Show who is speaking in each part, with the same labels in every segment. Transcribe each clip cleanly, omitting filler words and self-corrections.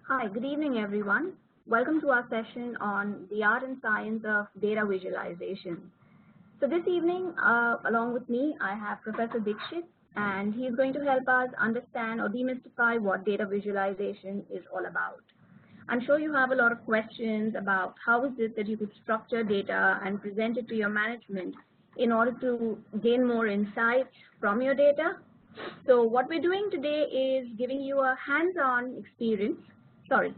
Speaker 1: Hi, good evening everyone. Welcome to our session on the art and science of data visualization. So this evening, along with me, I have Professor Dixit, and he's going to help us understand or demystify what data visualization is all about. I'm sure you have a lot of questions about how is it that you could structure data and present it to your management in order to gain more insights from your data. So what we're doing today is giving you a hands-on experience.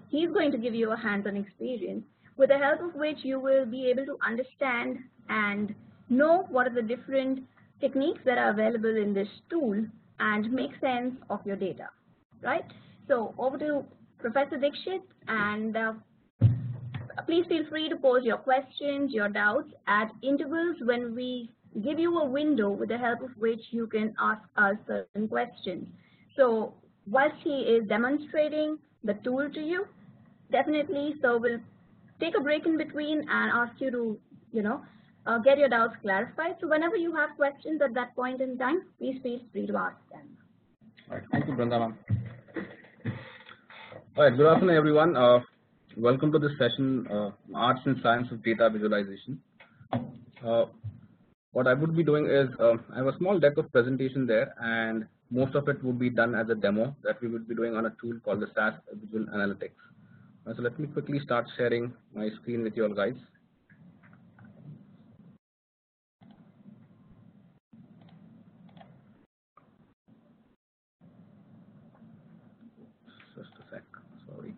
Speaker 1: He's going to give you a hands-on experience with the help of which you will be able to understand and know what are the different techniques that are available in this tool and make sense of your data, right? So over to Professor Dixit, and please feel free to pose your questions, your doubts at intervals when we give you a window with the help of which you can ask us certain questions. So whilst he is demonstrating the tool to you, definitely, so we'll take a break in between and ask you to, get your doubts clarified. So whenever you have questions at that point in time, please feel free to ask them.
Speaker 2: All right, thank you, Brenda ma'am. All right, good afternoon, everyone. Welcome to this session, Arts and Science of Data Visualization. What I would be doing is, I have a small deck of presentation there, and most of it would be done as a demo that we would be doing on a tool called the SAS Visual Analytics. So let me quickly start sharing my screen with you all guys. Just a sec, sorry.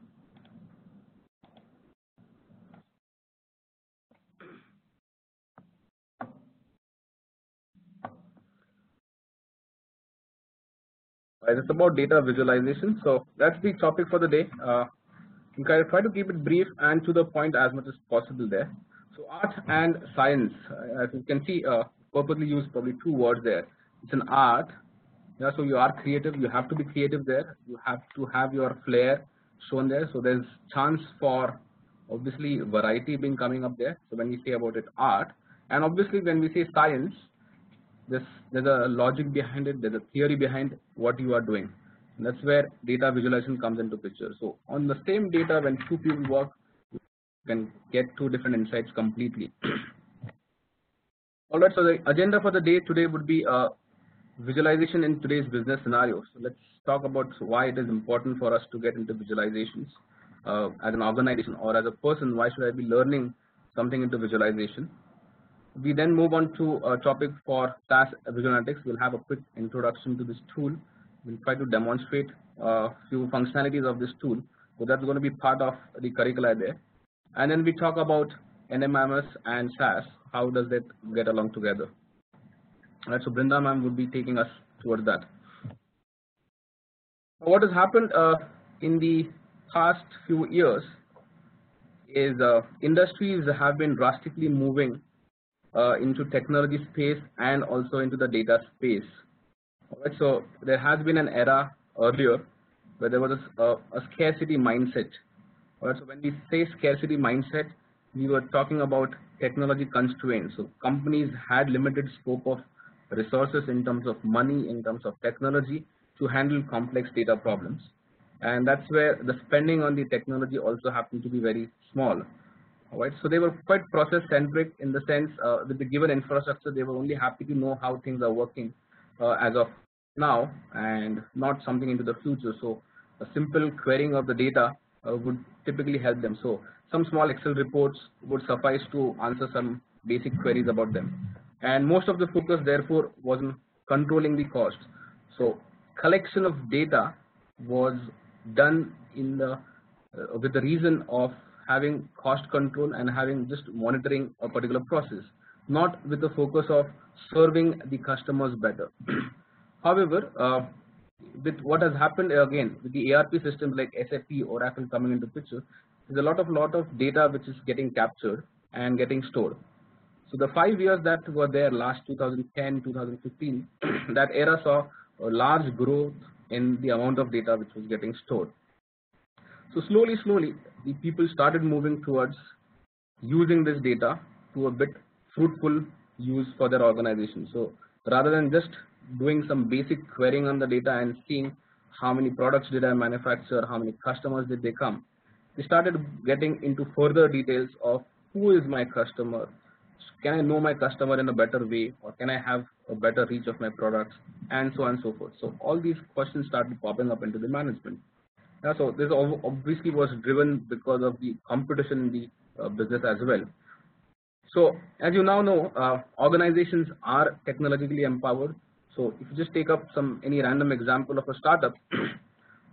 Speaker 2: It's about data visualization. So that's the topic for the day. I try to keep it brief and to the point as much as possible there. So art and science, as you can see, purposely use probably two words there. It's an art. Yeah, so you are creative. You have to be creative there. You have to have your flair shown there. So there's chance for obviously variety being coming up there. So when we say about it art, and obviously when we say science, there's a logic behind it, there's a theory behind what you are doing. And that's where data visualization comes into picture. So on the same data, when two people work, you can get two different insights completely. All right, so the agenda for the day today would be visualization in today's business scenario. So let's talk about why it is important for us to get into visualizations as an organization or as a person. Why should I be learning something into visualization? We then move on to a topic for SAS Visual Analytics. We'll have a quick introduction to this tool. We'll try to demonstrate a few functionalities of this tool. So that's going to be part of the curricula there. And then we talk about NMIMS and SAS. How does that get along together? All right, so Brenda ma'am would be taking us towards that. What has happened in the past few years is industries have been drastically moving into technology space and also into the data space. Alright, so there has been an era earlier where there was a scarcity mindset. Alright, so when we say scarcity mindset, we were talking about technology constraints. So companies had limited scope of resources in terms of money, in terms of technology to handle complex data problems, and that's where the spending on the technology also happened to be very small. Alright, so they were quite process centric in the sense with the given infrastructure, they were only happy to know how things are working as of now and not something into the future. So a simple querying of the data would typically help them. So some small Excel reports would suffice to answer some basic queries about them. And most of the focus therefore was on controlling the cost. So collection of data was done in the with the reason of having cost control and having just monitoring a particular process, not with the focus of serving the customers better. However, with what has happened again with the ERP systems like SAP, Oracle coming into picture, there's a lot of data which is getting captured and getting stored. So the 5 years that were there last 2010, 2015, that era saw a large growth in the amount of data which was getting stored. So slowly, the people started moving towards using this data to a bit fruitful use for their organization. So rather than just doing some basic querying on the data and seeing how many products did I manufacture, how many customers did they come. We started getting into further details of who is my customer, can I know my customer in a better way, or can I have a better reach of my products, and so on and so forth. So all these questions started popping up into the management. Yeah, so this obviously was driven because of the competition in the business as well. So as you now know, organizations are technologically empowered. So if you just take up any random example of a startup,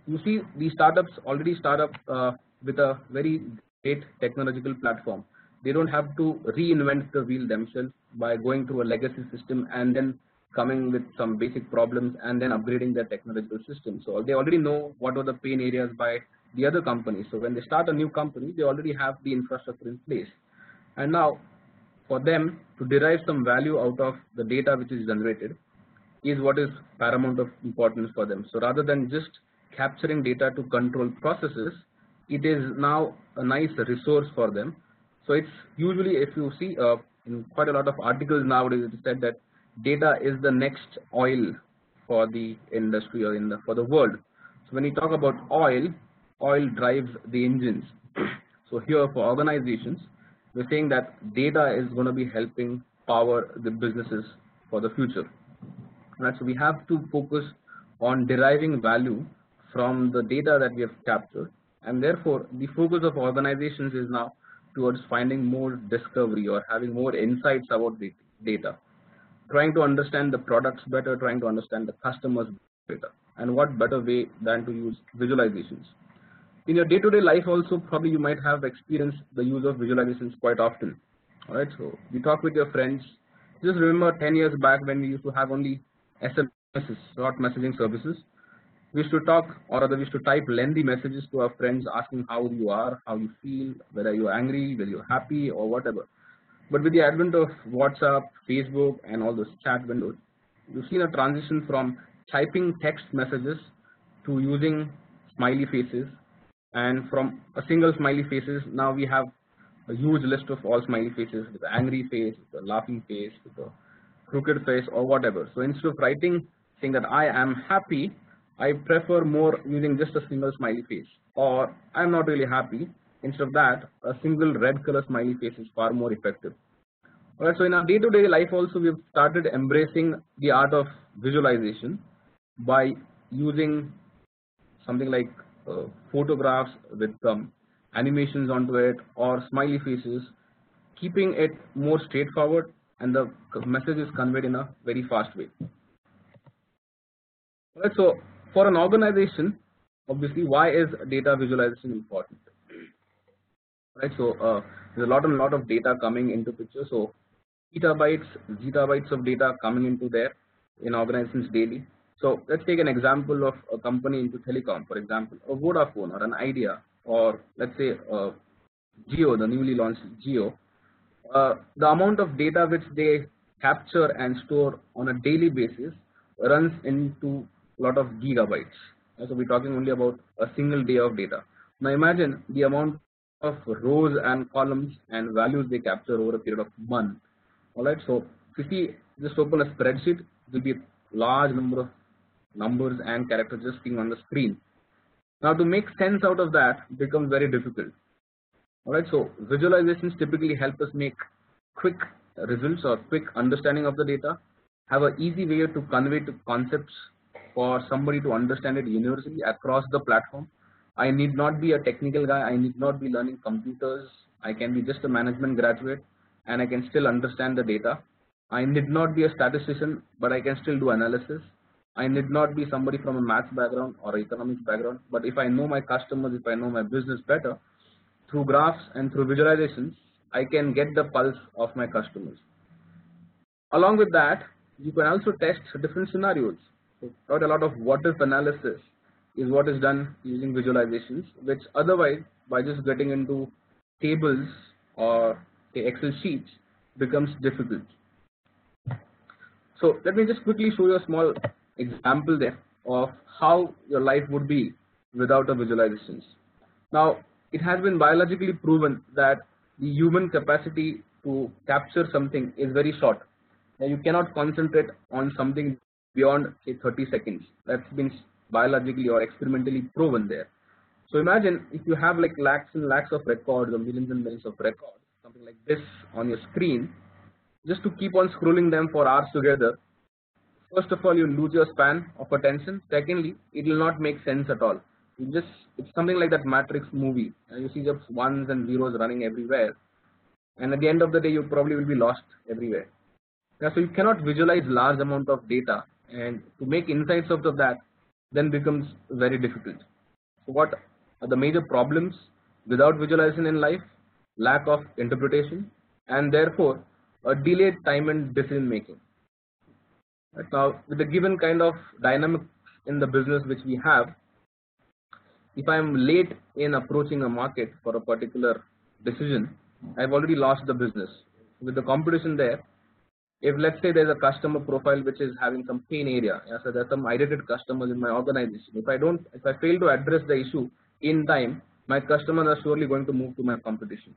Speaker 2: you see these startups already start up with a very great technological platform. They don't have to reinvent the wheel themselves by going through a legacy system and then coming with some basic problems and then upgrading their technological system. So they already know what are the pain areas by the other companies. So when they start a new company, they already have the infrastructure in place. And now for them to derive some value out of the data which is generated is what is paramount of importance for them. So rather than just capturing data to control processes, it is now a nice resource for them. So it's usually, if you see in quite a lot of articles nowadays, it is said that data is the next oil for the industry or for the world. So when you talk about oil drives the engines. So here for organizations, we're saying that data is going to be helping power the businesses for the future. Right, so we have to focus on deriving value from the data that we have captured, and therefore the focus of organizations is now towards finding more discovery or having more insights about the data, trying to understand the products better, trying to understand the customers better, and what better way than to use visualizations. In your day-to-day life also, probably you might have experienced the use of visualizations quite often. All right, so you talk with your friends. Just remember 10 years back when we used to have only SMSs, short messaging services. We used to talk, or rather we used to type lengthy messages to our friends asking how you are, how you feel, whether you're angry, whether you're happy, or whatever. But with the advent of WhatsApp, Facebook, and all those chat windows, you've seen a transition from typing text messages to using smiley faces, and from a single smiley faces, now we have a huge list of all smiley faces with an angry face, with a laughing face, with a crooked face, or whatever. So instead of writing saying that I am happy, I prefer more using just a single smiley face, or I'm not really happy. Instead of that, a single red color smiley face is far more effective. Alright, so in our day-to-day life also, we've started embracing the art of visualization by using something like photographs with some animations onto it, or smiley faces, keeping it more straightforward and the message is conveyed in a very fast way. Alright, so for an organization, obviously, why is data visualization important? Right, so there's a lot of data coming into picture. So petabytes, zettabytes of data coming into there in organizations daily. So let's take an example of a company into telecom, for example, a Vodafone or an Idea, or let's say Jio, the newly launched Jio. The amount of data which they capture and store on a daily basis runs into a lot of gigabytes. So we're talking only about a single day of data. Now imagine the amount of rows and columns and values they capture over a period of months. Alright, so if you just open a spreadsheet, there will be a large number of numbers and characters just being on the screen. Now to make sense out of that becomes very difficult. Alright, so visualizations typically help us make quick results or quick understanding of the data, have an easy way to convey to concepts for somebody to understand it universally across the platform. I need not be a technical guy, I need not be learning computers, I can be just a management graduate and I can still understand the data. I need not be a statistician, but I can still do analysis. I need not be somebody from a maths background or economics background, but if I know my customers, if I know my business better, through graphs and through visualizations, I can get the pulse of my customers. Along with that, you can also test different scenarios. So quite a lot of what if analysis is what is done using visualizations, which otherwise by just getting into tables or say Excel sheets becomes difficult. So let me just quickly show you a small example there of how your life would be without a visualizations. Now it has been biologically proven that the human capacity to capture something is very short. Now you cannot concentrate on something beyond say 30 seconds. That's been biologically or experimentally proven there. So imagine if you have like lakhs and lakhs of records or millions and millions of records, something like this on your screen, just to keep on scrolling them for hours together. First of all, you lose your span of attention. Secondly, it will not make sense at all. It's something like that Matrix movie. You see just ones and zeros running everywhere, and at the end of the day, you probably will be lost everywhere. Yeah, so you cannot visualize large amount of data, and to make insights out of that then becomes very difficult. So what are the major problems without visualization in life? Lack of interpretation, and therefore a delayed time and decision making. Right now, with the given kind of dynamics in the business which we have, if I am late in approaching a market for a particular decision, I've already lost the business. With the competition there, if let's say there's a customer profile which is having some pain area, yeah, so there's some irritated customers in my organization. If I fail to address the issue in time, my customers are surely going to move to my competition.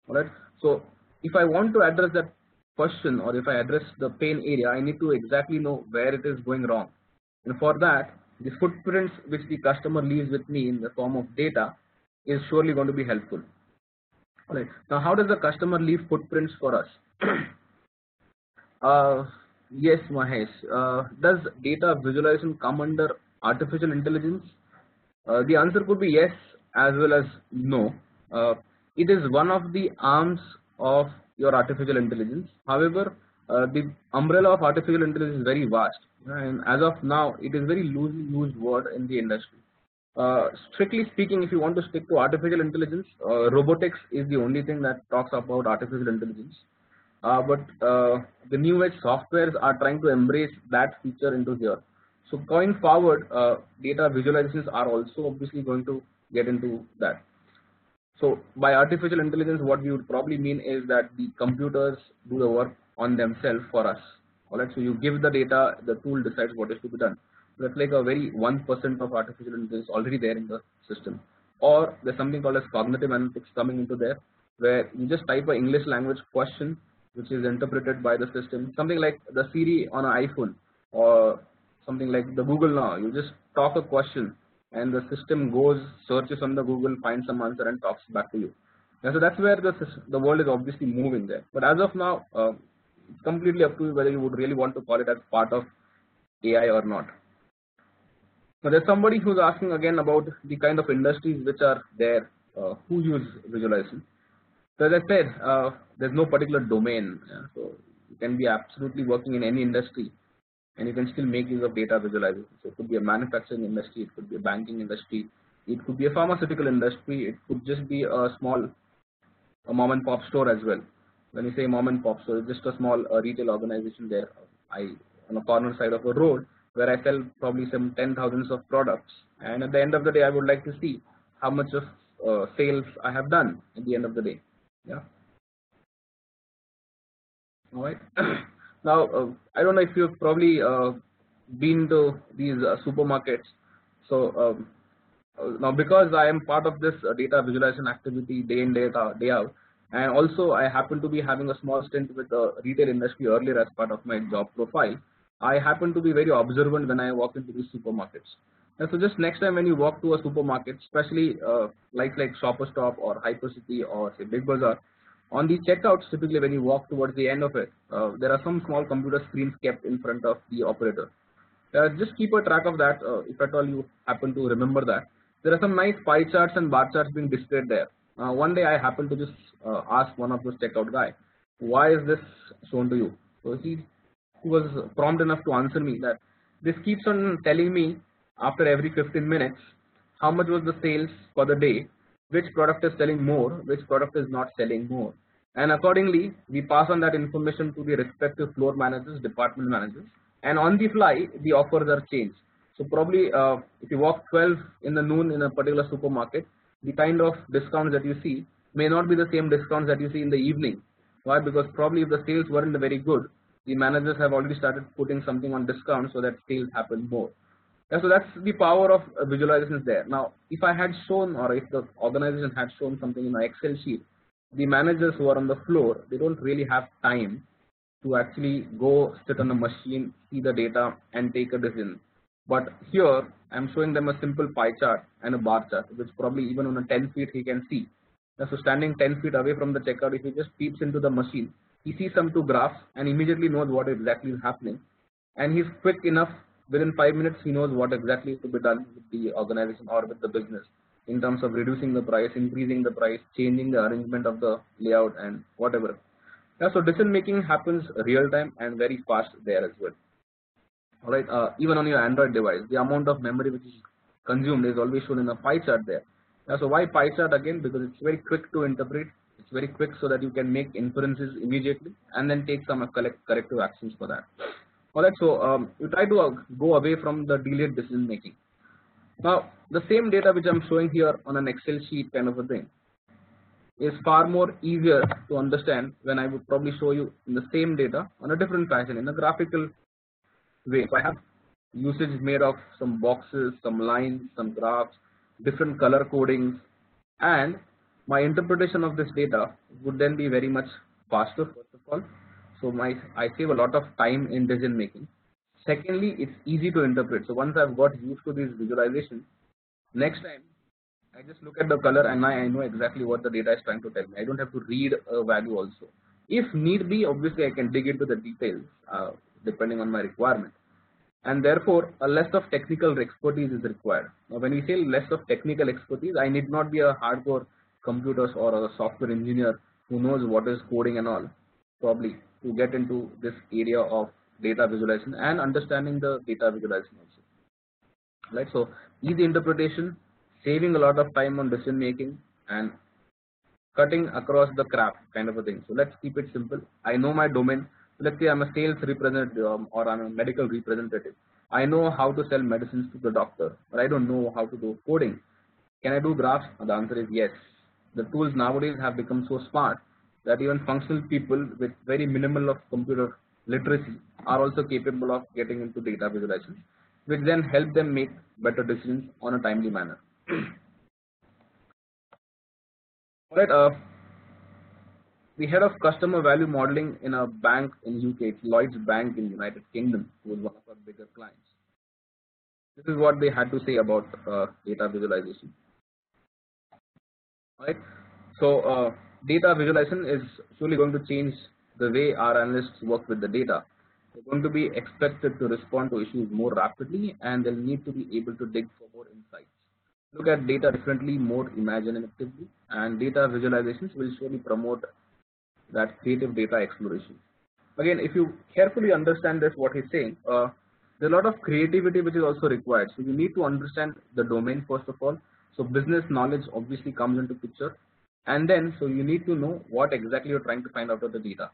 Speaker 2: Alright. So if I want to address that question, or if I address the pain area, I need to exactly know where it is going wrong. And for that, the footprints which the customer leaves with me in the form of data is surely going to be helpful. Alright. Now, how does the customer leave footprints for us? Yes, Mahesh. Does data visualization come under artificial intelligence? The answer could be yes as well as no. It is one of the arms of your artificial intelligence. However, the umbrella of artificial intelligence is very vast, and as of now, it is very loosely used word in the industry. Strictly speaking, if you want to stick to artificial intelligence, robotics is the only thing that talks about artificial intelligence. But the new age softwares are trying to embrace that feature into here. So going forward, data visualizations are also obviously going to get into that. So by artificial intelligence, what we would probably mean is that the computers do the work on themselves for us. Alright, so you give the data, the tool decides what is to be done. So that's like a very 1% of artificial intelligence already there in the system. Or there's something called as cognitive analytics coming into there, where you just type an English language question which is interpreted by the system, something like the Siri on an iPhone, or something like the Google now. You just talk a question and the system goes, searches on the Google, finds some answer and talks back to you. And so that's where the world is obviously moving there. But as of now, it's completely up to you whether you would really want to call it as part of AI or not. Now there's somebody who's asking again about the kind of industries which are there who use visualization. So as I said, there's no particular domain. So you can be absolutely working in any industry and you can still make use of data visualization. So it could be a manufacturing industry, it could be a banking industry, it could be a pharmaceutical industry, it could just be a small mom and pop store as well. When you say mom and pop store, it's just a small retail organization there. On a corner side of a road where I sell probably some 10,000s of products, and at the end of the day, I would like to see how much of sales I have done at the end of the day. Yeah. All right. Now, I don't know if you've probably been to these supermarkets. So now, because I am part of this data visualization activity day in day out, and also I happen to be having a small stint with the retail industry earlier as part of my job profile, I happen to be very observant when I walk into these supermarkets. And so just next time when you walk to a supermarket, especially like Shopper Stop or Hypercity or say Big Bazaar, on the checkouts, typically when you walk towards the end of it, there are some small computer screens kept in front of the operator. Just keep a track of that if at all you happen to remember that. There are some nice pie charts and bar charts being displayed there. One day I happened to just ask one of those checkout guy, why is this shown to you? So he was prompt enough to answer me that this keeps on telling me after every 15 minutes how much was the sales for the day, which product is selling more, which product is not selling more, and accordingly we pass on that information to the respective floor managers, department managers, and on the fly the offers are changed. So probably if you walk 12 in the noon in a particular supermarket, the kind of discounts that you see may not be the same discounts that you see in the evening. Why? Because probably if the sales weren't very good, the managers have already started putting something on discount so that sales happen more. Yeah, so that's the power of visualizations there. Now, if I had shown, or if the organization had shown something in an Excel sheet, the managers who are on the floor, they don't really have time to actually go sit on a machine, see the data and take a decision. But here I'm showing them a simple pie chart and a bar chart, which probably even on a 10 feet he can see. So standing 10 feet away from the checkout, if he just peeps into the machine, he sees some two graphs and immediately knows what exactly is happening. And he's quick enough, within 5 minutes he knows what exactly is to be done with the organization or with the business in terms of reducing the price, increasing the price, changing the arrangement of the layout and whatever. Yeah, so decision making happens real time and very fast there as well. Alright, even on your Android device, the amount of memory which is consumed is always shown in a pie chart there. So why pie chart again? Because it's very quick to interpret, it's very quick so that you can make inferences immediately and then take some corrective actions for that. Alright, so you try to go away from the delayed decision making. Now the same data which I'm showing here on an Excel sheet kind of a thing is far more easier to understand when I would probably show you in the same data on a different fashion, in a graphical way. So I have usage made of some boxes, some lines, some graphs, different color codings, and my interpretation of this data would then be very much faster, first of all. So I save a lot of time in decision making. Secondly, it's easy to interpret. So once I've got used to these visualizations, next time I just look at the color and I know exactly what the data is trying to tell me. I don't have to read a value also. If need be, obviously I can dig into the details depending on my requirement. And therefore a less of technical expertise is required. Now when we say less of technical expertise, I need not be a hardcore computers or a software engineer who knows what is coding and all, probably, to get into this area of data visualization and understanding the data visualization also. Right, so easy interpretation, saving a lot of time on decision making, and cutting across the crap kind of a thing. So let's keep it simple. I know my domain. Let's say I'm a sales representative or I'm a medical representative. I know how to sell medicines to the doctor, but I don't know how to do coding. Can I do graphs? The answer is yes. The tools nowadays have become so smart that even functional people with very minimal of computer literacy are also capable of getting into data visualization, which then help them make better decisions on a timely manner. Alright, the head of customer value modeling in a bank in UK, it's Lloyd's Bank in United Kingdom, who is one of our bigger clients. This is what they had to say about data visualization. Right. So data visualization is surely going to change the way our analysts work with the data. They're going to be expected to respond to issues more rapidly, and they'll need to be able to dig for more insights. Look at data differently, more imaginatively, and data visualizations will surely promote that creative data exploration. Again, if you carefully understand this, what he's saying, there's a lot of creativity which is also required. So you need to understand the domain first of all. So business knowledge obviously comes into picture, and then so you need to know what exactly you're trying to find out of the data.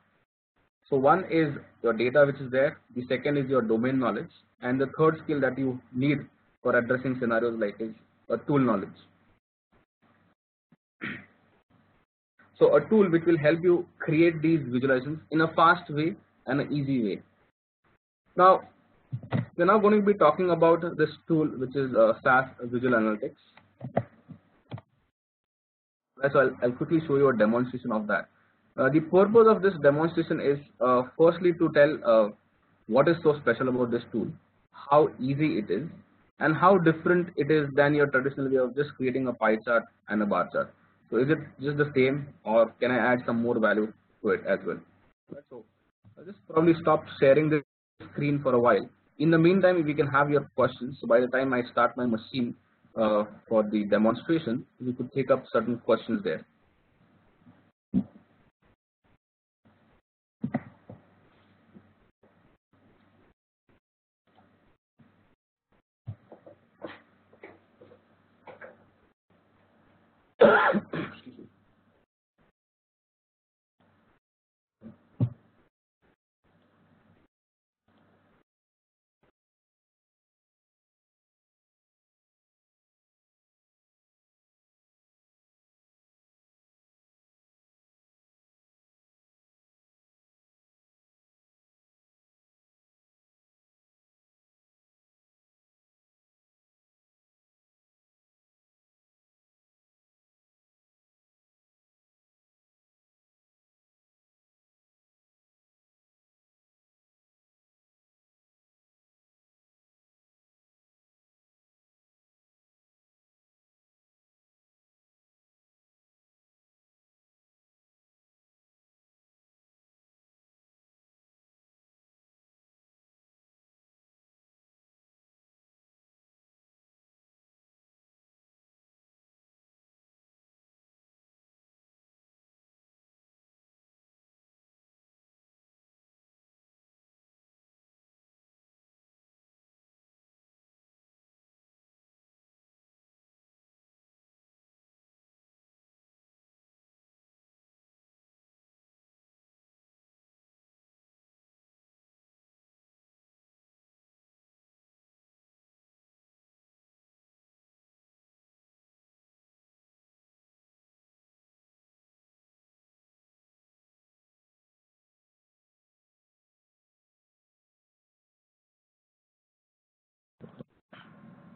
Speaker 2: So one is your data which is there, the second is your domain knowledge, and the third skill that you need for addressing scenarios like is a tool knowledge. So a tool which will help you create these visualizations in a fast way and an easy way. Now we're now going to be talking about this tool which is SAS Visual Analytics. So I'll quickly show you a demonstration of that. The purpose of this demonstration is firstly to tell what is so special about this tool, how easy it is, and how different it is than your traditional way of just creating a pie chart and a bar chart. So is it just the same, or can I add some more value to it as well? So I'll just probably stop sharing this screen for a while. In the meantime, we can have your questions. So by the time I start my machine for the demonstration, we could take up certain questions there.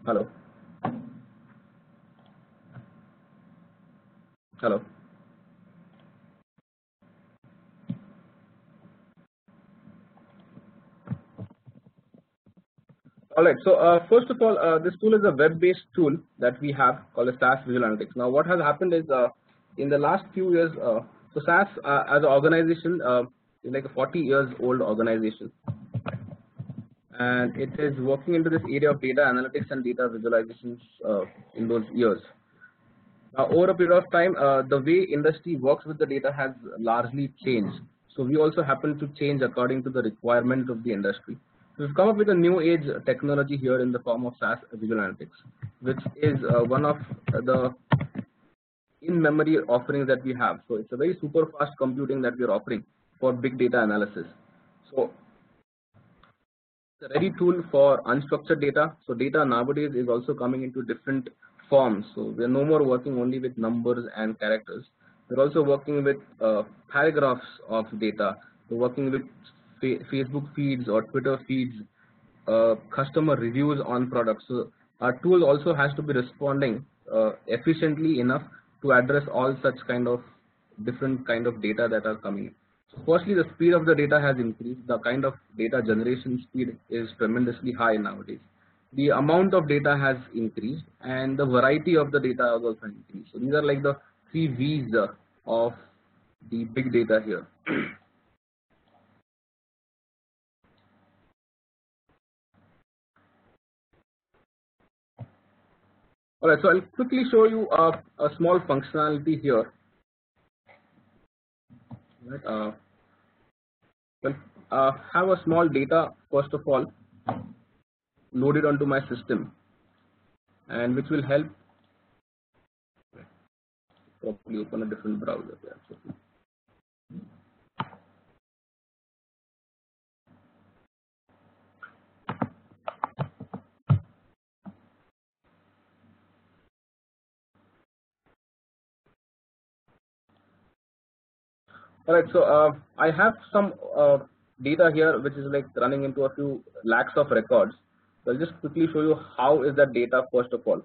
Speaker 2: Hello. Hello. All right. So first of all, this tool is a web-based tool that we have called a SAS Visual Analytics. Now, what has happened is in the last few years, so SAS as an organization is like a 40 years old organization, and it is working into this area of data analytics and data visualizations in those years. Now, over a period of time, the way industry works with the data has largely changed. So we also happen to change according to the requirement of the industry. So we've come up with a new age technology here in the form of SAS Visual Analytics, which is one of the in-memory offerings that we have. So it's a very super fast computing that we are offering for big data analysis. So it's a ready tool for unstructured data. So data nowadays is also coming into different forms. So we are no more working only with numbers and characters. We're also working with paragraphs of data. We're working with Facebook feeds or Twitter feeds, customer reviews on products. So our tool also has to be responding efficiently enough to address all such kind of different kind of data that are coming in. So firstly, the speed of the data has increased. The kind of data generation speed is tremendously high nowadays. The amount of data has increased, and the variety of the data has also increased. So these are like the 3 V's of the big data here. Alright, so I'll quickly show you a small functionality here. Right, have a small data first of all loaded onto my system, and which will help. Probably open a different browser. Alright, so I have some data here which is like running into a few lakhs of records. So I'll just quickly show you how is that data first of all,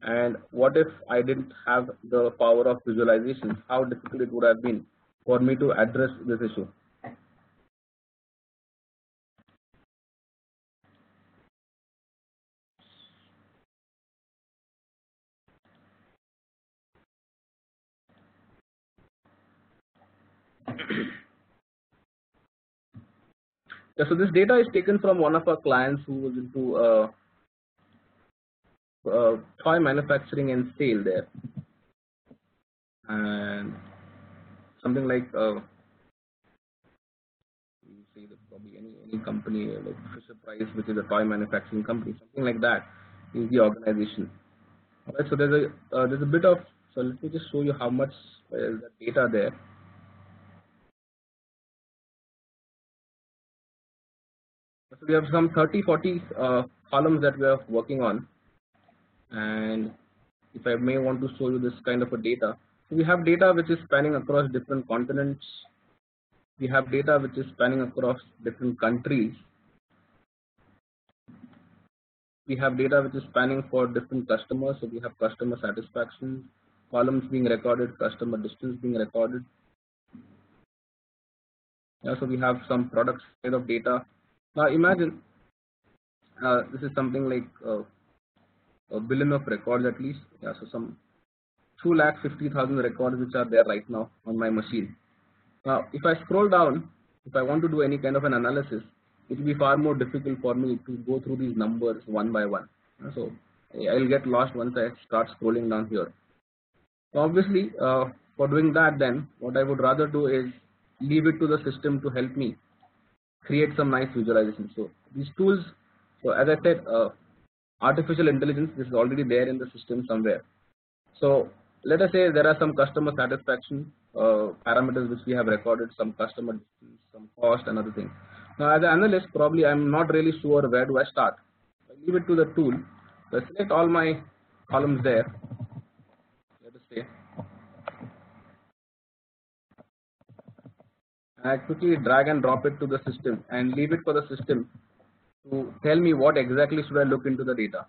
Speaker 2: and what if I didn't have the power of visualization, how difficult it would have been for me to address this issue. Yeah, so this data is taken from one of our clients who was into toy manufacturing and sale there, and something like you say that probably any company like Fisher Price, which is a toy manufacturing company, something like that is the organization. Alright, so there's a bit of, so let me just show you how much is the data there. So we have some 30-40 columns that we are working on, and if I may want to show you this kind of a data, so we have data which is spanning across different continents. We have data which is spanning across different countries. We have data which is spanning for different customers. So we have customer satisfaction columns being recorded, customer distance being recorded. Yeah, so we have some products kind of data. Now imagine this is something like a billion of records at least. Yeah, so some 250,000 records which are there right now on my machine. Now, if I scroll down, if I want to do any kind of an analysis, it will be far more difficult for me to go through these numbers one by one. So I'll get lost once I start scrolling down here. So obviously, for doing that, then what I would rather do is leave it to the system to help me create some nice visualization. So these tools, so as I said, artificial intelligence, this is already there in the system somewhere. So let us say there are some customer satisfaction parameters which we have recorded, some customer distance, some cost and other things. Now as an analyst, probably I'm not really sure where do I start. I leave it to the tool. So I select all my columns there. Let us say, and I quickly drag and drop it to the system and leave it for the system to tell me what exactly should I look into the data.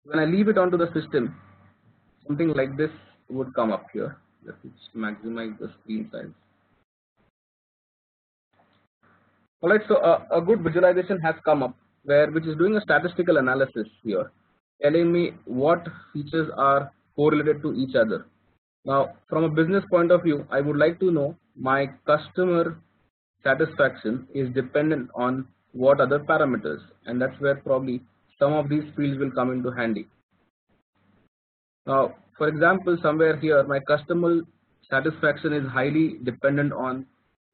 Speaker 2: When I leave it onto the system, something like this would come up here. Let me just maximize the screen size. Alright, so a good visualization has come up which is doing a statistical analysis here, telling me what features are correlated to each other. Now, from a business point of view, I would like to know my customer satisfaction is dependent on what other parameters, and that's where probably some of these fields will come into handy. Now, for example, somewhere here my customer satisfaction is highly dependent on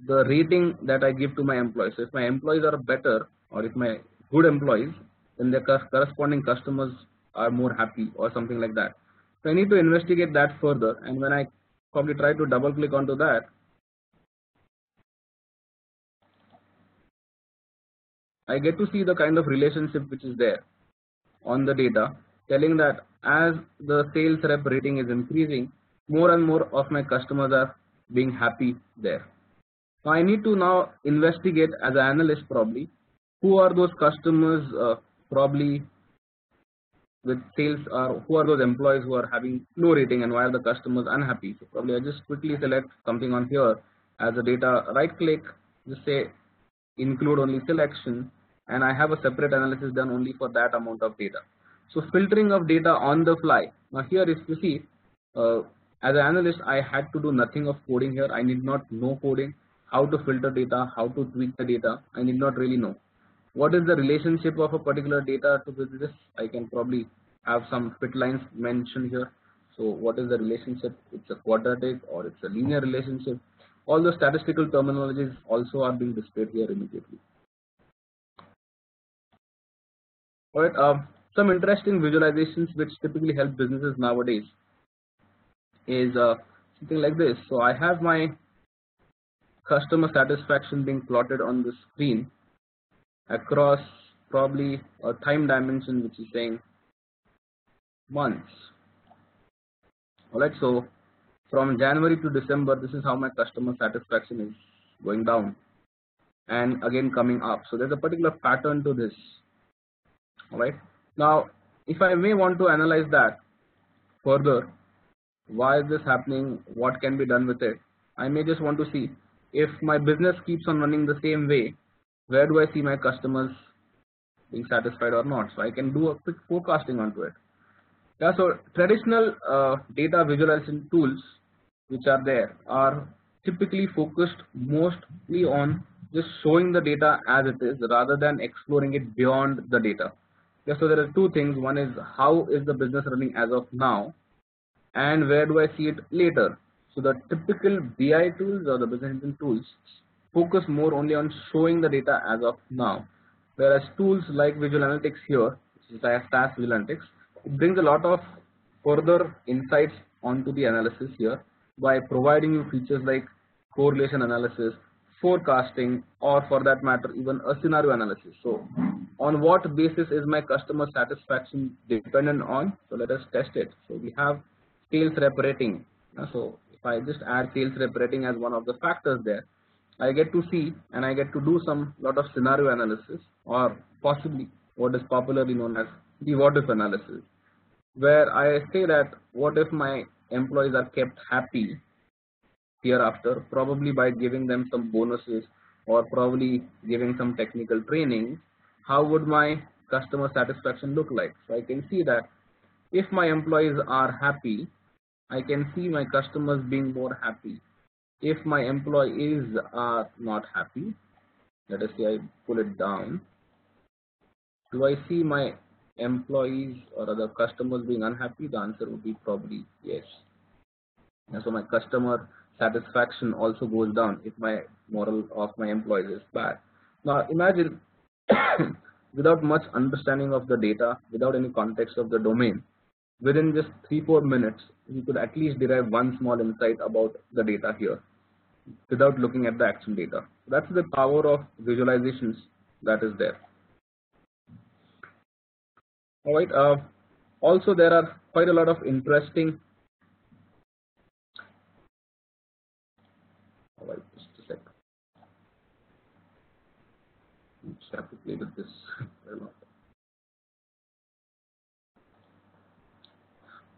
Speaker 2: the rating that I give to my employees. So if my employees are better, or if my good employees, then the corresponding customers are more happy or something like that. So I need to investigate that further, and when I probably try to double click onto that, I get to see the kind of relationship which is there on the data, telling that as the sales rep rating is increasing, more and more of my customers are being happy there. Now I need to now investigate as an analyst probably who are those customers probably with sales, or who are those employees who are having low rating and why are the customers unhappy. So probably I just quickly select something on here as a data, right click, just say include only selection, and I have a separate analysis done only for that amount of data. So filtering of data on the fly. Now here if you see, as an analyst I had to do nothing of coding here. I need not know coding, how to filter data, how to tweak the data, I need not really know. What is the relationship of a particular data to this? I can probably have some fit lines mentioned here. So what is the relationship? It's a quadratic or it's a linear relationship. All the statistical terminologies also are being displayed here immediately. Alright, some interesting visualizations which typically help businesses nowadays is something like this. So I have my customer satisfaction being plotted on the screen across probably a time dimension which is saying months. Alright, so from January to December, this is how my customer satisfaction is going down and again coming up. So there's a particular pattern to this. Alright, now if I may want to analyze that further, why is this happening, what can be done with it, I may just want to see if my business keeps on running the same way, where do I see my customers being satisfied or not. So I can do a quick forecasting onto it. Yeah, so traditional data visualization tools which are there are typically focused mostly on just showing the data as it is rather than exploring it beyond the data. Yeah, so there are two things. One is how is the business running as of now, and where do I see it later. So the typical BI tools or the business intelligence tools focus more only on showing the data as of now, whereas tools like Visual Analytics here, which is SAS Visual Analytics, it brings a lot of further insights onto the analysis here by providing you features like correlation analysis, forecasting, or for that matter even a scenario analysis. So on what basis is my customer satisfaction dependent on? So let us test it. So we have sales rep rating. So if I just add sales rep rating as one of the factors there, I get to see and I get to do some lot of scenario analysis, or possibly what is popularly known as the what if analysis, where I say that what if my employees are kept happy hereafter, probably by giving them some bonuses or probably giving some technical training, how would my customer satisfaction look like? So I can see that if my employees are happy, I can see my customers being more happy. If my employees are not happy, let us say I pull it down, do I see my employees or other customers being unhappy? The answer would be probably yes. And so my customer satisfaction also goes down if my moral of my employees is bad. Now imagine without much understanding of the data, without any context of the domain, within just 3-4 minutes, you could at least derive one small insight about the data here without looking at the actual data. That's the power of visualizations that is there. Alright, also there are quite a lot of interesting, alright, just a sec, just have to play with this a lot.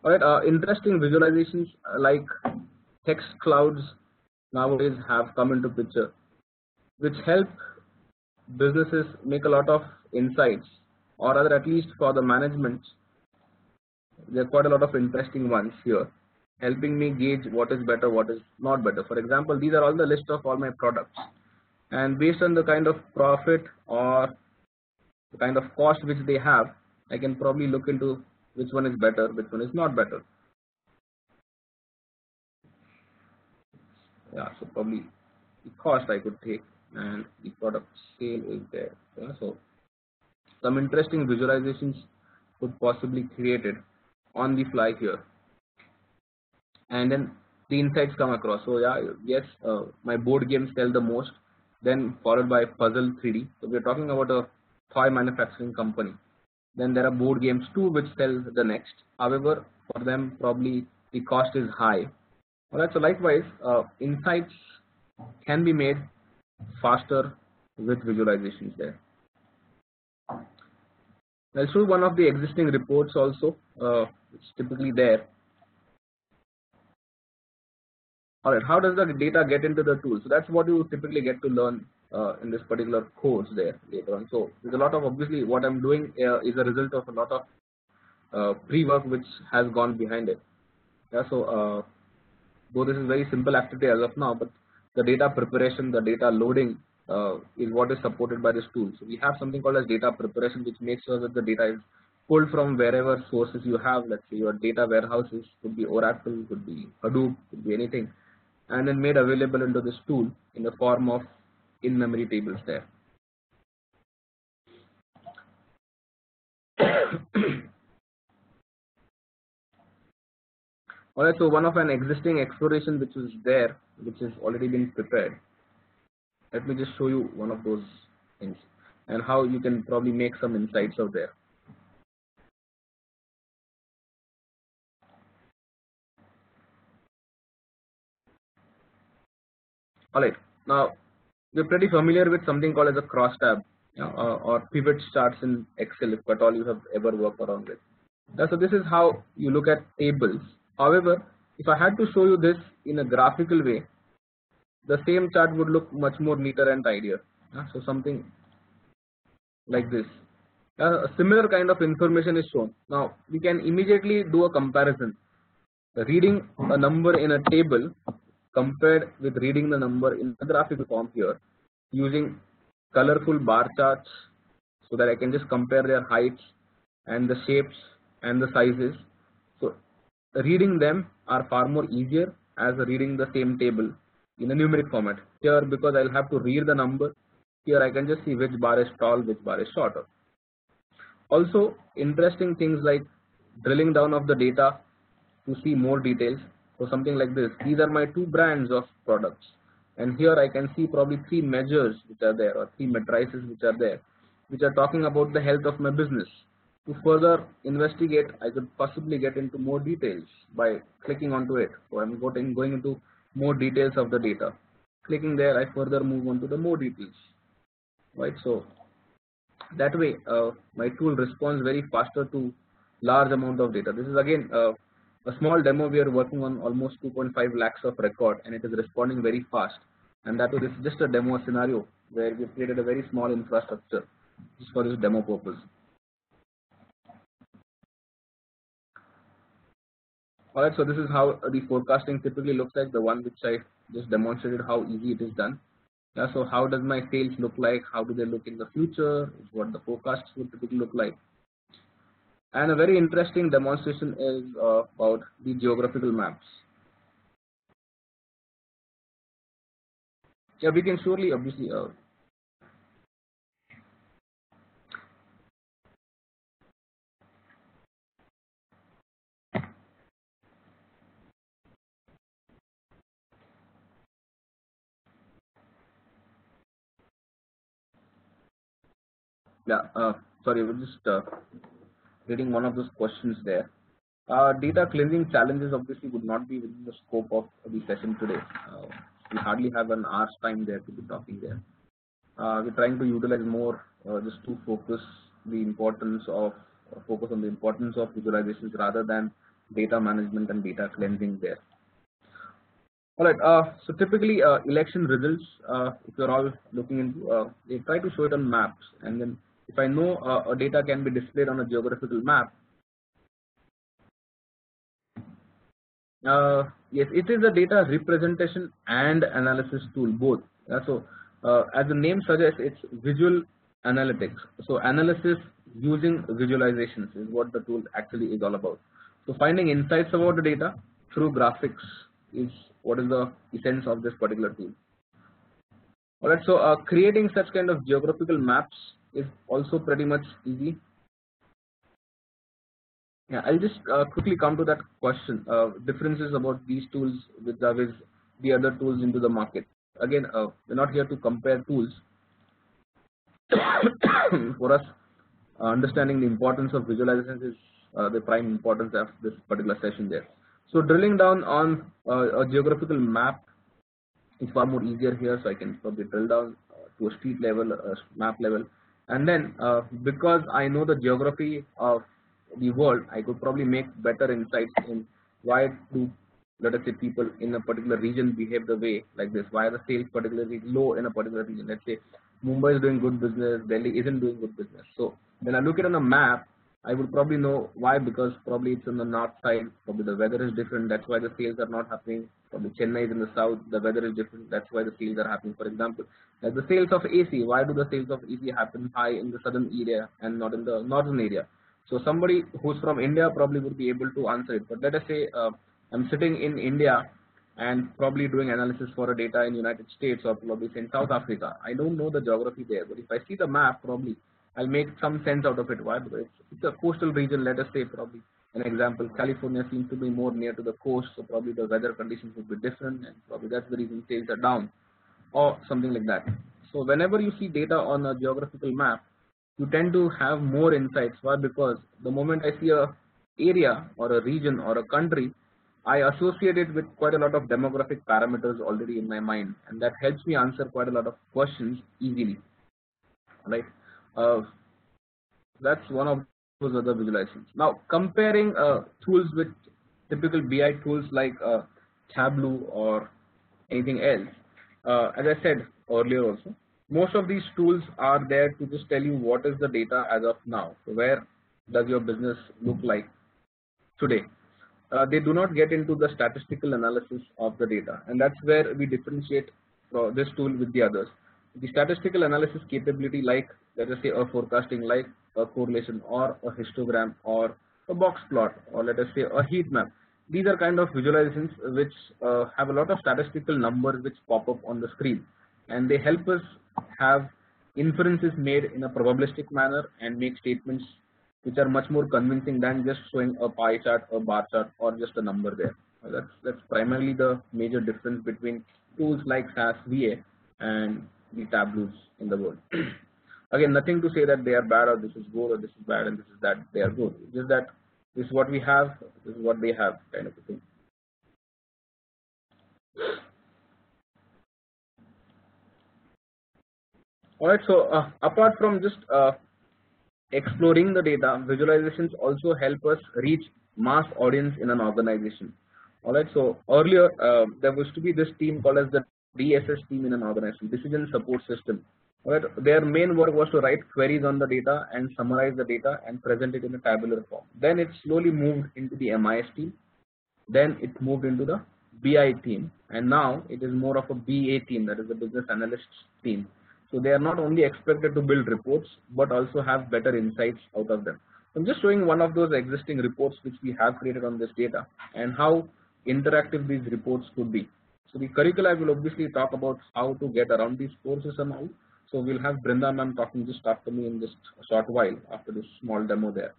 Speaker 2: Alright, interesting visualizations like text clouds nowadays have come into picture, which help businesses make a lot of insights, or rather at least for the management, there are quite a lot of interesting ones here, helping me gauge what is better, what is not better. For example, these are all the list of all my products, and based on the kind of profit or the kind of cost which they have, I can probably look into which one is better, which one is not better. Yeah, so probably the cost I could take and the product sale is there. Yeah, so some interesting visualizations could possibly created on the fly here, and then the insights come across. So yeah, yes, my board games sell the most, then followed by puzzle 3D. So we're talking about a toy manufacturing company. Then there are board games too which sell the next. However, for them probably the cost is high. Alright, so likewise, insights can be made faster with visualizations there. I'll show one of the existing reports also, which is typically there. Alright, how does the data get into the tool? So that's what you typically get to learn in this particular course there later on. So there's a lot of, obviously what I'm doing is a result of a lot of pre-work which has gone behind it. Yeah, so though this is very simple activity as of now, but the data preparation, the data loading is what is supported by this tool. So we have something called as data preparation, which makes sure that the data is pulled from wherever sources you have. Let's say your data warehouses could be Oracle, could be Hadoop, could be anything, and then made available into this tool in the form of in-memory tables there. Alright, so one of an existing exploration which is there, which has already been prepared. Let me just show you one of those things and how you can probably make some insights out there. Alright, now we're pretty familiar with something called as a crosstab, or pivot charts in Excel, if at all you have ever worked around with. So this is how you look at tables. However, if I had to show you this in a graphical way, the same chart would look much more neater and tidier. So something like this. A similar kind of information is shown. Now we can immediately do a comparison. Reading a number in a table compared with reading the number in a graphical form here, using colorful bar charts so that I can just compare their heights and the shapes and the sizes. So reading them are far more easier as reading the same table in a numeric format. Here, because I'll have to read the number, here I can just see which bar is tall, which bar is shorter. Also, interesting things like drilling down of the data to see more details. So something like this. These are my two brands of products, and here I can see probably three measures which are there, or three matrices which are there, which are talking about the health of my business. To further investigate, I could possibly get into more details by clicking onto it. So I'm going into more details of the data. Clicking there, I further move on to the more details. Right. So that way, my tool responds very faster to large amount of data. This is again a small demo. We are working on almost 2.5 lakhs of record, and it is responding very fast. And that is just a demo scenario where we created a very small infrastructure just for this demo purpose. Alright, so this is how the forecasting typically looks like, the one which I just demonstrated how easy it is done. Yeah, so how does my sales look like? How do they look in the future? Is what the forecasts would typically look like. And a very interesting demonstration is about the geographical maps. Yeah, we can surely obviously sorry, we're just reading one of those questions there. Data cleansing challenges obviously would not be within the scope of the session today. We hardly have an hour's time there to be talking there. We're trying to utilize more just to focus on the importance of visualizations rather than data management and data cleansing there. Alright, so typically election results, if you're all looking into, they try to show it on maps, and then if I know a data can be displayed on a geographical map, yes, it is a data representation and analysis tool both. So as the name suggests, it's visual analytics. So analysis using visualizations is what the tool actually is all about. So finding insights about the data through graphics is what is the essence of this particular tool. Alright, so creating such kind of geographical maps is also pretty much easy. Yeah, I'll just quickly come to that question. Differences about these tools with the other tools into the market. Again, we're not here to compare tools. For us, understanding the importance of visualizations is the prime importance of this particular session there. So drilling down on a geographical map is far more easier here. So I can probably drill down to a street level, a map level, and then because I know the geography of the world, I could probably make better insights in why do, let us say, people in a particular region behave the way like this. Why are the sales particularly low in a particular region? Let's say Mumbai is doing good business, Delhi isn't doing good business. So when I look at it on a map, I would probably know why, because probably it's on the north side, probably the weather is different, that's why the sales are not happening. Probably Chennai is in the south, the weather is different, that's why the sales are happening. For example, like the sales of AC, why do the sales of AC happen high in the southern area and not in the northern area? So somebody who's from India probably would be able to answer it. But let us say I'm sitting in India and probably doing analysis for a data in United States or probably in South Africa. I don't know the geography there, but if I see the map, probably I'll make some sense out of it. Why? Because it's a coastal region. Let us say, probably an example, California seems to be more near to the coast, so probably the weather conditions would be different, and probably that's the reason sales are down, or something like that. So whenever you see data on a geographical map, you tend to have more insights. Why? Because the moment I see a area or a region or a country, I associate it with quite a lot of demographic parameters already in my mind, and that helps me answer quite a lot of questions easily. Right? That's one of those other visualizations. Now comparing tools with typical BI tools like Tableau or anything else, as I said earlier also, most of these tools are there to just tell you what is the data as of now. So where does your business look like today? They do not get into the statistical analysis of the data, and that's where we differentiate this tool with the others. The statistical analysis capability, like let us say a forecasting, like a correlation or a histogram or a box plot, or let us say a heat map. These are kind of visualizations which have a lot of statistical numbers which pop up on the screen, and they help us have inferences made in a probabilistic manner and make statements which are much more convincing than just showing a pie chart, a bar chart, or just a number there. That's primarily the major difference between tools like SAS VA and the Tableaus in the world. Again, nothing to say that they are bad or this is good or this is bad and this is that they are good. It's just that this is what we have, this is what they have, kind of a thing. Alright, so apart from just exploring the data, visualizations also help us reach mass audience in an organization. Alright, so earlier there used to be this team called as the DSS team in an organization, Decision Support System. Alright, their main work was to write queries on the data and summarize the data and present it in a tabular form. Then it slowly moved into the MIS team. Then it moved into the BI team, and now it is more of a BA team, that is the business analysts team. So they are not only expected to build reports but also have better insights out of them. I'm just showing one of those existing reports which we have created on this data and how interactive these reports could be. So the curricula will obviously talk about how to get around these courses and all. So we'll have Brinda ma'am talking just after me in just a short while after this small demo there.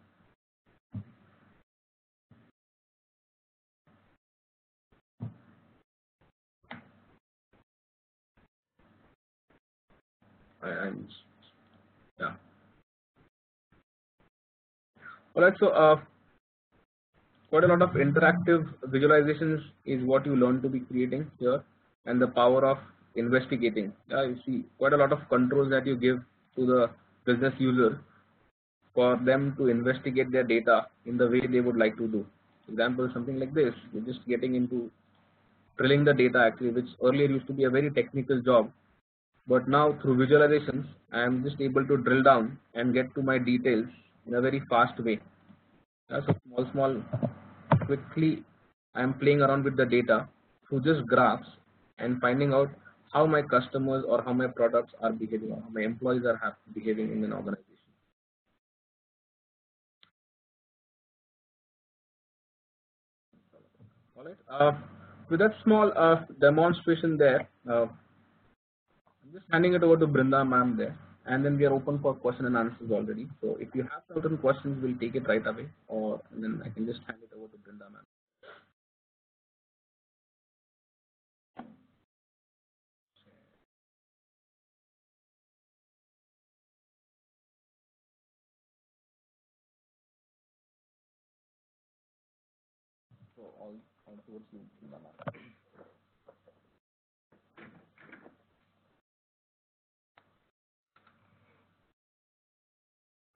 Speaker 2: Yeah. Alright, so quite a lot of interactive visualizations is what you learn to be creating here, and the power of investigating. You see quite a lot of controls that you give to the business user for them to investigate their data in the way they would like to do. Example, something like this. You're just getting into drilling the data actually, which earlier used to be a very technical job. But now through visualizations, I am just able to drill down and get to my details in a very fast way. So small, quickly I am playing around with the data through just graphs and finding out how my customers or how my products are behaving or how my employees are behaving in an organization. All right. With that small demonstration there, I'm just handing it over to Brinda ma'am there, and then we are open for question and answers already. So if you have certain questions, we'll take it right away, or then I can just hand it over to Brinda ma'am. So all towards you, Brinda ma'am.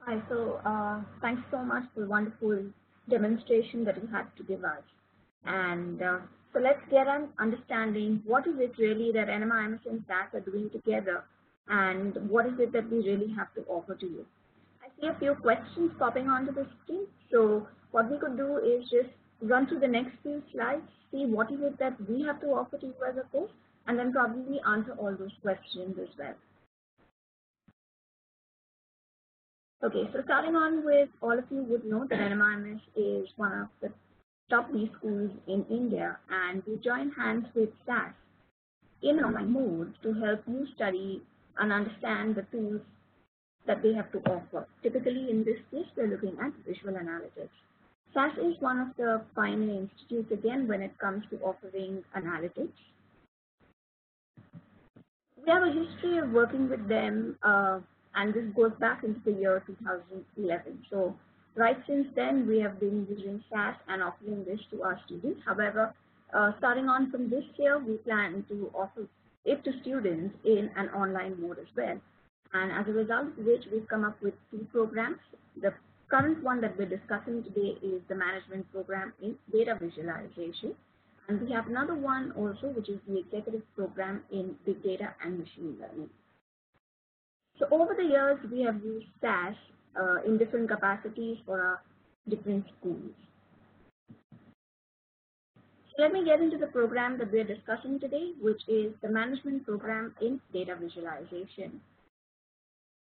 Speaker 1: Hi, so thanks so much for the wonderful demonstration that you had to give us. And so let's get an understanding what is it really that NMIMS and SAS are doing together, and what is it that we really have to offer to you. I see a few questions popping onto the screen. So what we could do is just run through the next few slides, see what is it that we have to offer to you as a course, and then probably answer all those questions as well. Okay, so starting on with, all of you would know that NMIMS is one of the top B schools in India, and we join hands with SAS in an online mode to help you study and understand the tools that they have to offer. Typically, in this case, we're looking at visual analytics. SAS is one of the pioneer institutes again when it comes to offering analytics. We have a history of working with them, and this goes back into the year 2011. So right since then, we have been using SAS and offering this to our students. However, starting on from this year, we plan to offer it to students in an online mode as well. And as a result of which, we've come up with 2 programs. The current one that we're discussing today is the management program in data visualization. And we have another one also, which is the executive program in big data and machine learning. So over the years, we have used SAS in different capacities for our different schools. So let me get into the program that we're discussing today, which is the management program in data visualization.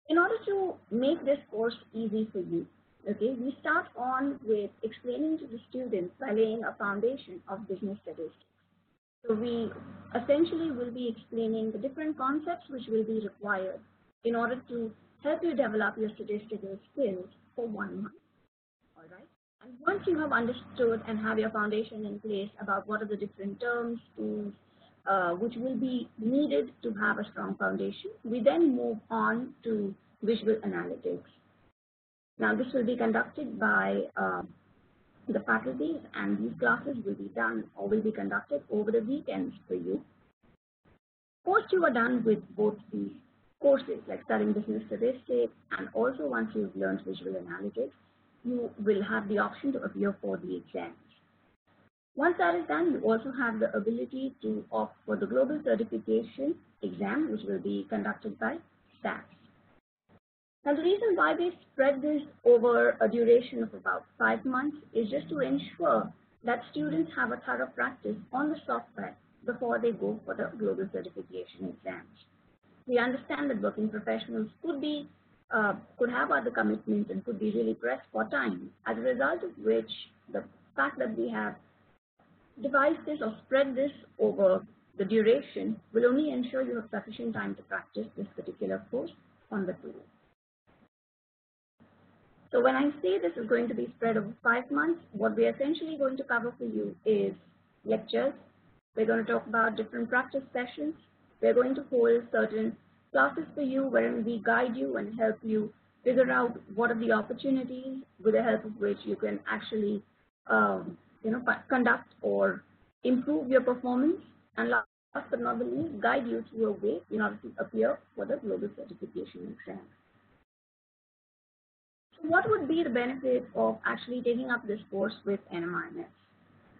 Speaker 1: In order to make this course easy for you, okay, we start on with explaining to the students by laying a foundation of business statistics. So we essentially will be explaining the different concepts which will be required in order to help you develop your statistical skills for 1 month. All right. And once you have understood and have your foundation in place about what are the different terms, tools, which will be needed to have a strong foundation, we then move on to visual analytics. Now, this will be conducted by the faculties, and these classes will be done or will be conducted over the weekends for you. Once you are done with both these courses, like studying business statistics, and also once you've learned visual analytics, you will have the option to appear for the exams. Once that is done, you also have the ability to opt for the global certification exam, which will be conducted by SAS. Now, the reason why we spread this over a duration of about 5 months is just to ensure that students have a thorough practice on the software before they go for the global certification exams. We understand that working professionals could have other commitments and could be really pressed for time, as a result of which the fact that we have devised this or spread this over the duration will only ensure you have sufficient time to practice this particular course on the tool. So when I say this is going to be spread over 5 months, what we're essentially going to cover for you is lectures. We're going to talk about different practice sessions. We're going to hold certain classes for you wherein we guide you and help you figure out what are the opportunities with the help of which you can actually conduct or improve your performance, and last but not the least, guide you through a way in order to appear for the global certification exam. What would be the benefit of actually taking up this course with NMIMS?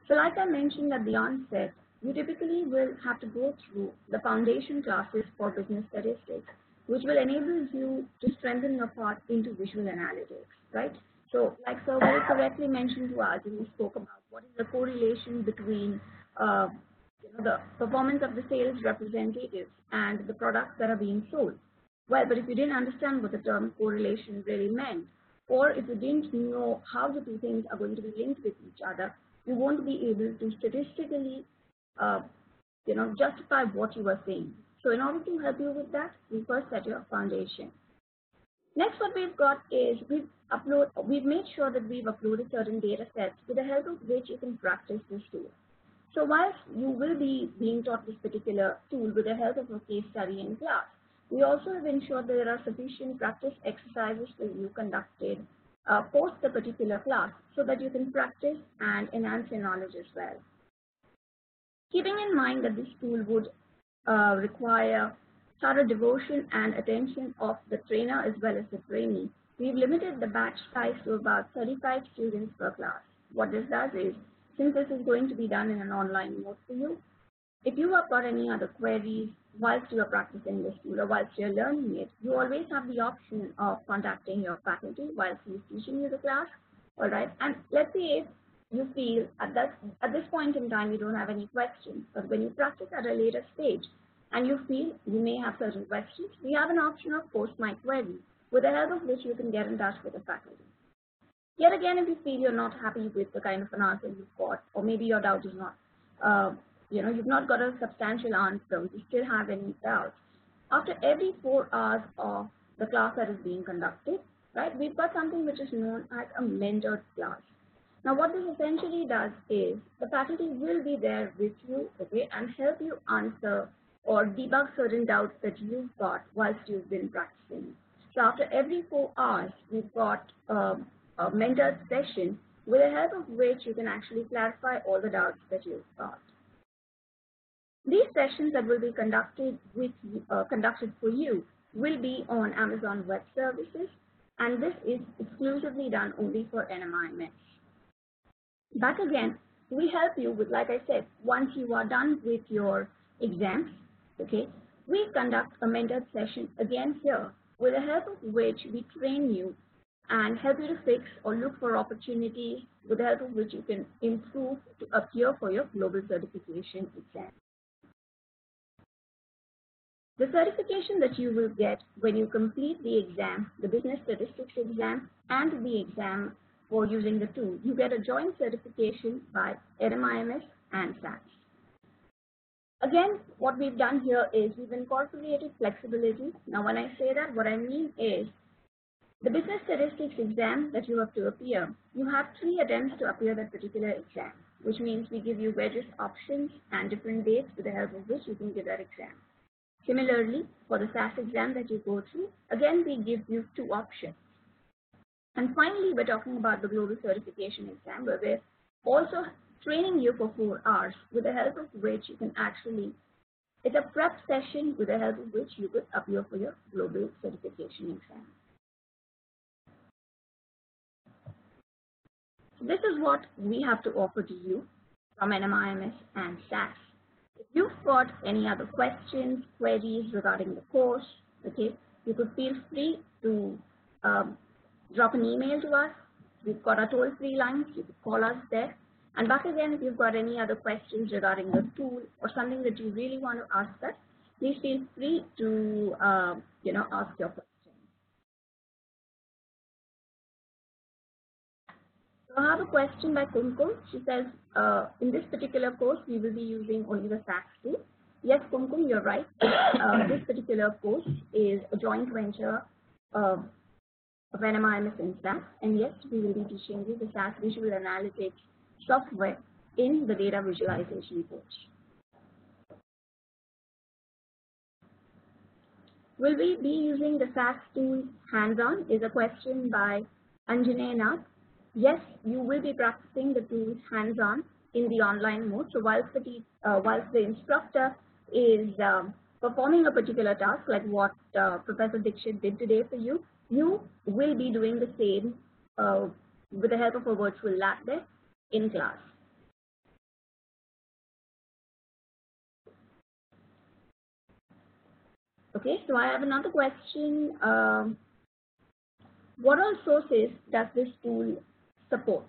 Speaker 1: So like I mentioned at the onset, you typically will have to go through the foundation classes for business statistics, which will enable you to strengthen your path into visual analytics, right? So like Sir very correctly mentioned to us, we spoke about what is the correlation between the performance of the sales representatives and the products that are being sold. Well, but if you didn't understand what the term correlation really meant, or if you didn't know how the two things are going to be linked with each other, you won't be able to statistically, justify what you are saying. So in order to help you with that, we first set your foundation. Next, what we've got is we've made sure that we've uploaded certain data sets with the help of which you can practice this tool. So whilst you will be being taught this particular tool with the help of a case study in class, we also have ensured that there are sufficient practice exercises for you conducted post the particular class so that you can practice and enhance your knowledge as well. Keeping in mind that this tool would require thorough devotion and attention of the trainer as well as the trainee, we've limited the batch size to about 35 students per class. What this does is, since this is going to be done in an online mode for you, if you have got any other queries whilst you are practicing this tool or whilst you are learning it, you always have the option of contacting your faculty whilst he is teaching you the class. All right, and let's say if you feel at this point in time you don't have any questions, but when you practice at a later stage and you feel you may have certain questions, we have an option of post my query, with the help of which you can get in touch with the faculty. Yet again, if you feel you're not happy with the kind of an answer you've got, or maybe your doubt is not, you've not got a substantial answer, you still have any doubts, after every 4 hours of the class that is being conducted, right, we've got something which is known as a mentored class. Now, what this essentially does is the faculty will be there with you, okay, and help you answer or debug certain doubts that you've got whilst you've been practicing. So after every 4 hours, we've got a mentored session with the help of which you can actually clarify all the doubts that you've got. These sessions that will be conducted for you will be on Amazon Web Services, and this is exclusively done only for NMIMS. Back again, we help you with, like I said, once you are done with your exams, okay, we conduct a mentored session again here, with the help of which we train you and help you to fix or look for opportunities with the help of which you can improve to appear for your global certification exam. The certification that you will get when you complete the exam, the business statistics exam and the exam for using the tool, you get a joint certification by NMIMS and SAS. Again, what we've done here is we've incorporated flexibility. Now, when I say that, what I mean is the business statistics exam that you have to appear, you have 3 attempts to appear that particular exam, which means we give you various options and different dates with the help of which you can give that exam. Similarly, for the SAS exam that you go through, again, we give you 2 options. And finally, we're talking about the global certification exam, where we're also training you for 4 hours with the help of which you can actually, it's a prep session with the help of which you could appear for your global certification exam. So this is what we have to offer to you from NMIMS and SAS. If you've got any other questions, queries regarding the course, okay, you could feel free to drop an email to us. We've got our toll-free lines. You could call us there. And back again, if you've got any other questions regarding the tool or something that you really want to ask us, please feel free to ask your question. So I have a question by Kumkum. She says, in this particular course, we will be using only the SAS tool. Yes, Kumkum, you're right. This particular course is a joint venture of NMIMS and SAS, and yes, we will be teaching you the SAS Visual Analytics software in the data visualization course. Will we be using the SAS tool hands-on is a question by Anjane Nath. Yes, you will be practicing the tools hands-on in the online mode. So whilst the instructor is performing a particular task, like what Professor Dixit did today for you, you will be doing the same with the help of a virtual lab desk in class. Okay, so I have another question. What all sources does this tool support?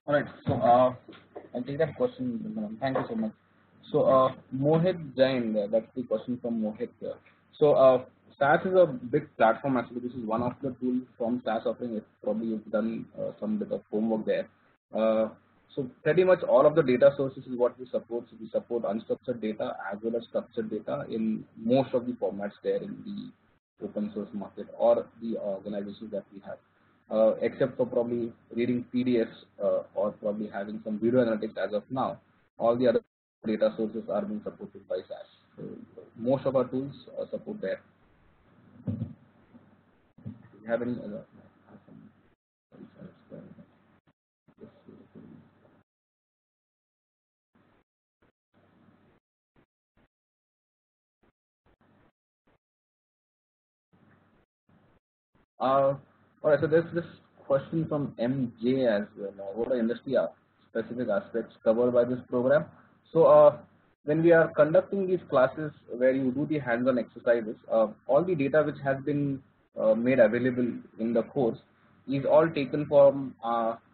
Speaker 2: All right, so I'll take that question. Thank you so much. So Mohit Jain, that's the question from Mohit. So SAS is a big platform. Actually, this is one of the tools from SAS offering. If probably you've done some bit of homework there. So pretty much all of the data sources is what we support. So we support unstructured data as well as structured data in most of the formats there in the open source market or the organizations that we have. Except for probably reading PDFs or probably having some video analytics as of now, all the other data sources are being supported by SAS. So most of our tools support there. Do you have any other? All right, so there's this question from MJ as well. What are industry specific aspects covered by this program? So when we are conducting these classes where you do the hands-on exercises, all the data which has been made available in the course is all taken from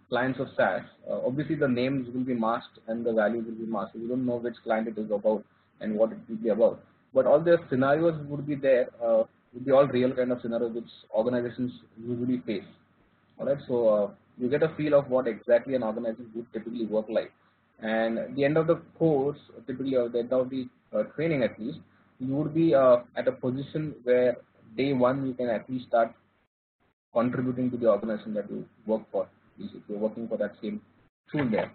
Speaker 2: clients of SAS. Obviously, the names will be masked and the values will be masked. We don't know which client it is about and what it will be about. But all the scenarios would be there. Would be all real kind of scenarios which organizations usually face. All right, so you get a feel of what exactly an organization would typically work like. And at the end of the course, typically at the end of the training at least, you would be at a position where day one you can at least start contributing to the organization that you work for. If you're working for that same tool there.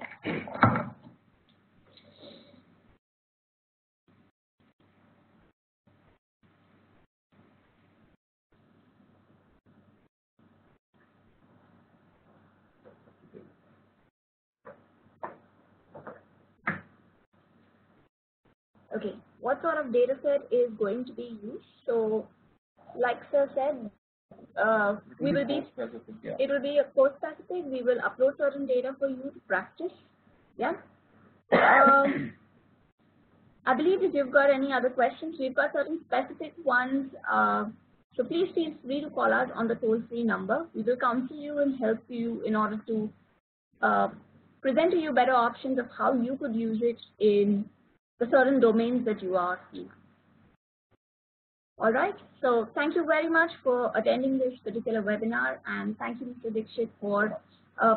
Speaker 1: Okay, what sort of data set is going to be used? So, like Sir said, we will be, it will be a course specific. We will upload certain data for you to practice. Yeah. I believe if you've got any other questions, we've got certain specific ones. So please feel free to call us on the toll-free number. We will counsel you and help you in order to present to you better options of how you could use it in the certain domains that you are in. All right, so thank you very much for attending this particular webinar, and thank you, Mr. Dixit, for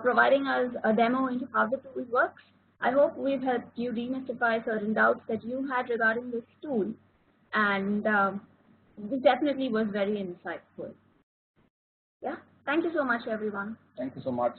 Speaker 1: providing us a demo into how the tool works. I hope we've helped you demystify certain doubts that you had regarding this tool, and this definitely was very insightful. Yeah, thank you so much, everyone.
Speaker 2: Thank you so much.